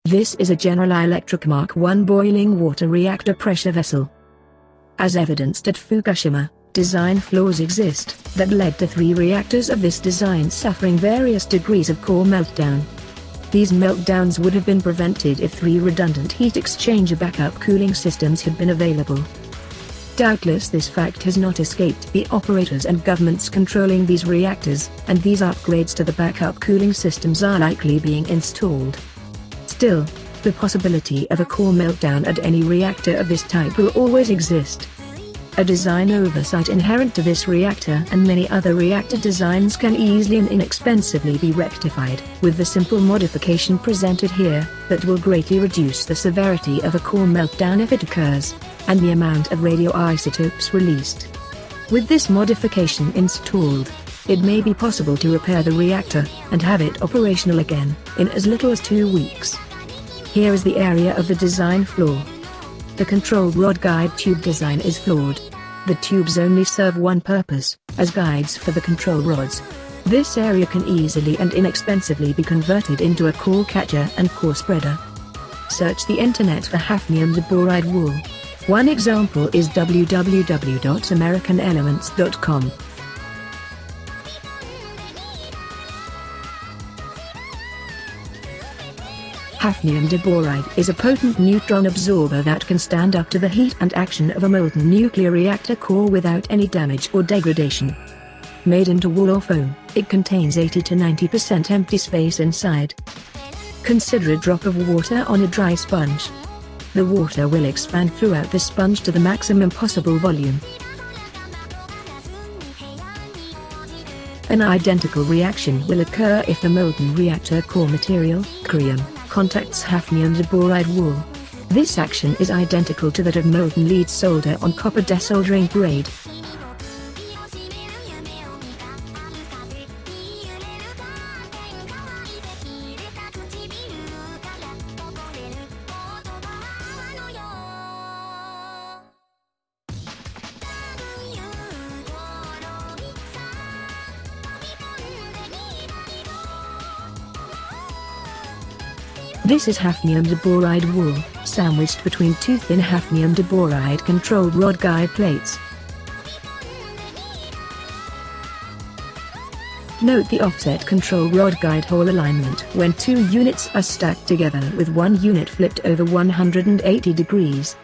This is a General Electric Mark I boiling water reactor pressure vessel. As evidenced at Fukushima, design flaws exist that led to 3 reactors of this design suffering various degrees of core meltdown. These meltdowns would have been prevented if 3 redundant heat exchanger backup cooling systems had been available. Doubtless this fact has not escaped the operators and governments controlling these reactors, and these upgrades to the backup cooling systems are likely being installed. Still, the possibility of a core meltdown at any reactor of this type will always exist. A design oversight inherent to this reactor and many other reactor designs can easily and inexpensively be rectified with the simple modification presented here, that will greatly reduce the severity of a core meltdown if it occurs, and the amount of radioisotopes released. With this modification installed, it may be possible to repair the reactor and have it operational again in as little as 2 weeks. Here is the area of the design flaw. The control rod guide tube design is flawed. The tubes only serve one purpose, as guides for the control rods. This area can easily and inexpensively be converted into a core catcher and core spreader. Search the internet for hafnium diboride wool. One example is www.americanelements.com. Hafnium diboride is a potent neutron absorber that can stand up to the heat and action of a molten nuclear reactor core without any damage or degradation. Made into wool or foam, it contains 80 to 90% empty space inside. Consider a drop of water on a dry sponge. The water will expand throughout the sponge to the maximum possible volume. An identical reaction will occur if the molten reactor core material, cerium, contacts hafnium diboride wool. This action is identical to that of molten lead solder on copper desoldering grade. This is hafnium diboride wool, sandwiched between 2 thin hafnium diboride controlled rod guide plates. Note the offset control rod guide hole alignment when 2 units are stacked together with 1 unit flipped over 180 degrees.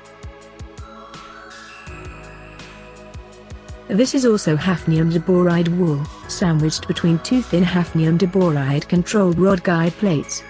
This is also hafnium diboride wool, sandwiched between 2 thin hafnium diboride controlled rod guide plates.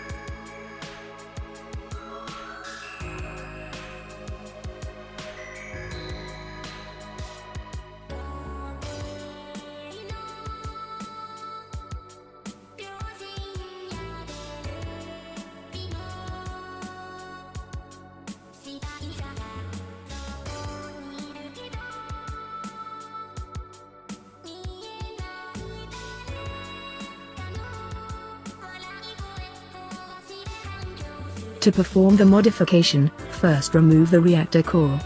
To perform the modification, first remove the reactor core.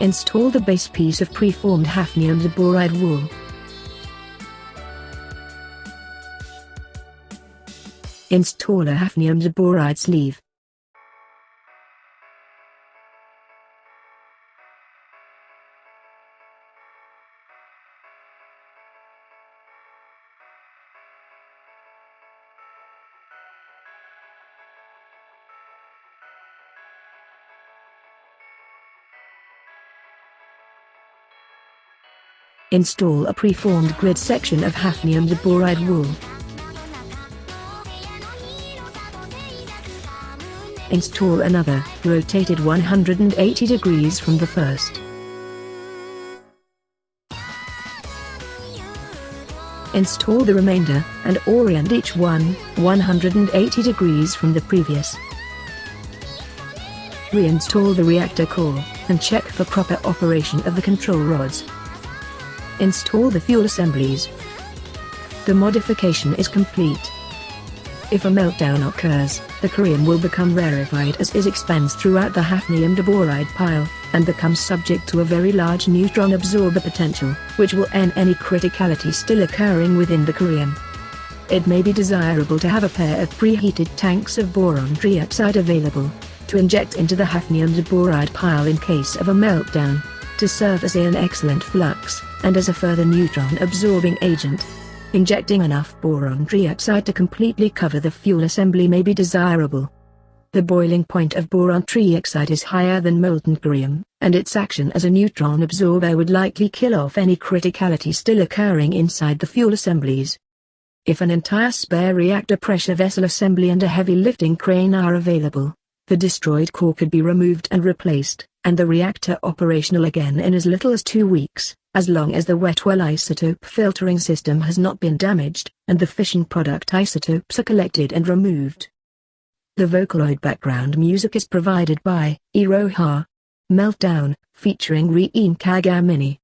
Install the base piece of preformed hafnium diboride wool. Install a hafnium diboride sleeve. Install a preformed grid section of hafnium diboride wool. Install another, rotated 180 degrees from the first. Install the remainder, and orient each one, 180 degrees from the previous. Reinstall the reactor core, and check for proper operation of the control rods. Install the fuel assemblies. The modification is complete. If a meltdown occurs, the cerium will become rarefied as it expands throughout the hafnium diboride pile. and becomes subject to a very large neutron absorber potential, which will end any criticality still occurring within the curium. It may be desirable to have a pair of preheated tanks of boron trioxide available, to inject into the hafnium diboride pile in case of a meltdown, to serve as an excellent flux, and as a further neutron-absorbing agent. Injecting enough boron trioxide to completely cover the fuel assembly may be desirable. The boiling point of boron trioxide is higher than molten curium, and its action as a neutron absorber would likely kill off any criticality still occurring inside the fuel assemblies. If an entire spare reactor pressure vessel assembly and a heavy lifting crane are available, the destroyed core could be removed and replaced, and the reactor operational again in as little as 2 weeks, as long as the wet well isotope filtering system has not been damaged, and the fission product isotopes are collected and removed. The Vocaloid background music is provided by Iroha. Meltdown, featuring Rin Kagamini.